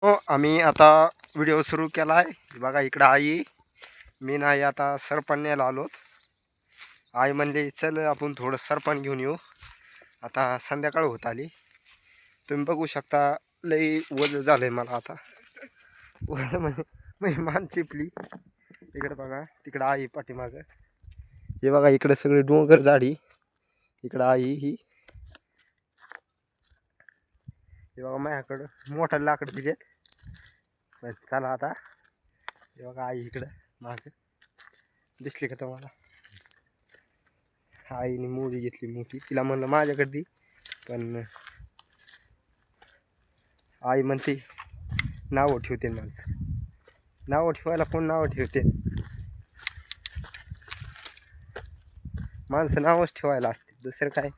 हो, आम्ही आता व्हिडिओ सुरू केला आहे. बघा इकडं आई, मी नाही आता सरपण न्यायला आलो. आई म्हणली चल आपण थोडं सरपण घेऊन येऊ. आता संध्याकाळ होत आली. तुम्ही बघू शकता लई वज झालंय मला आता. वज म्हणजे मान चिपली. इकडे बघा, तिकडं आई पाठीमागं. हे बघा इकडे सगळे डोंगर झाडी. इकडं आई ही. हे बघा माझ्याकडं मोठं लाकड दिले. चला आता. हे बघा आई इकडं मागं दिसली का तुम्हाला. आईने मुली घेतली मोठी. तिला म्हणलं माझ्याकडे दी, पण आई म्हणते नावं ठेवते माणसं. नावं ठेवायला कोण नावं ठेवते? माणसं नावच ठेवायला असते, दुसरं काय.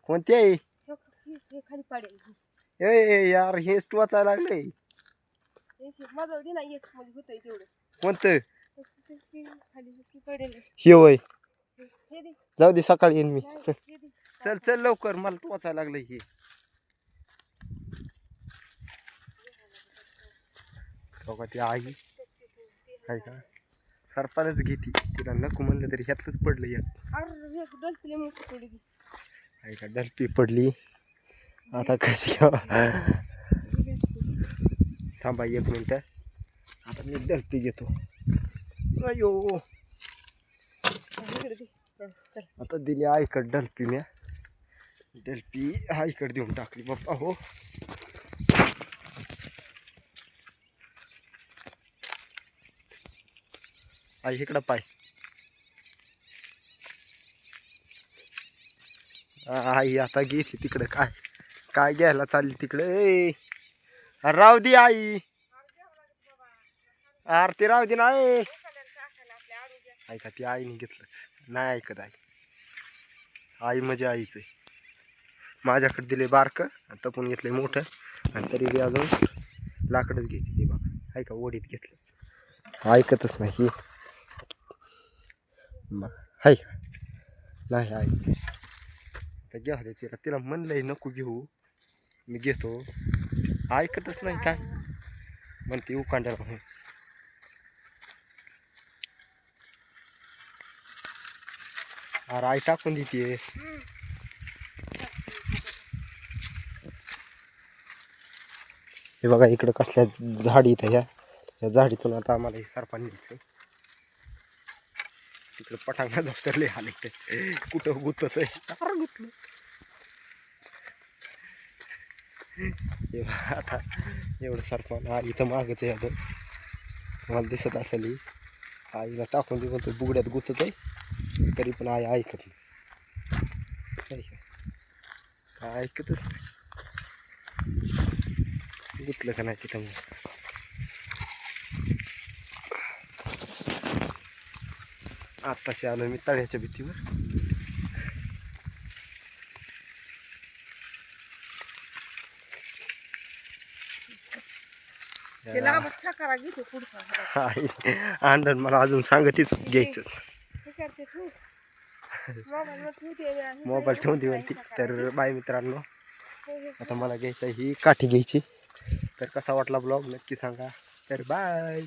कोणते आहे? ए यार हेच टोचायला लागले. कोणतं? हे वय जाऊ दे, सकाळी येईन मी. चल चल लवकर, मला टोचायला लागलं हे. बघा ती आई आहे का, सरपानच घेते. तिला नको म्हणलं तरी ह्यातलंच पडलं. आहे का, डलपी पडली. आता कशी थांबा 1 मिनिट. आता मी डलपी घेतो. अयो आता दिली आईकडे डलपी. म्या डलपी आईकडे देऊन टाकली बाप्पा. हो आई इकडं पाय. आई आता गेली तिकडं. काय काय घ्यायला चालली तिकडे. अरे राहू दे आई, आरती राहू दे. नाही ऐका, ती आईने घेतलंच नाही ऐकत. आई म्हणजे आईच आहे. माझ्याकडे दिले बारकं आणि तपून घेतलंय मोठं, आणि तरी बी अजून लाकडच घेते ते. बघा ऐका, ओढीत घेतलं, ऐकतच नाही. हाय का नाही आई. तर घ्या तिला, तिला म्हणलंय नको घेऊ, मी घेतो. ऐकतच नाही. काय म्हणते उकांड्याला म्हणून. अरे आई टाकून देते. हे बघा इकडं कसल्या झाडी इथं. ह्या झाडीतून आता आम्हाला हे सरपण न्यायचं. तिकडं पटांगणा दफ्तरले आले ते कुठं गुतत आहे. गुतलं. आता एवढं सरपण इथं मागच आहे अजून, मला दिसत असेल. आईला टाकून दे म्हणतो बुगड्यात गुतत आहे, तरी पण आई ऐकत नाही. काय ऐकतच नाही. गुतलं का नाही तिथं. आत्ताशी आलो मी तळ्याच्या भीतीवर. अंडन मला अजून सांगतीच घ्यायचं. मोबाईल ठेवून दे म्हणते. तर बाय मित्रांनो, आता मला घ्यायचं ही काठी घ्यायची. तर कसा वाटला ब्लॉग नक्की सांगा. तर बाय.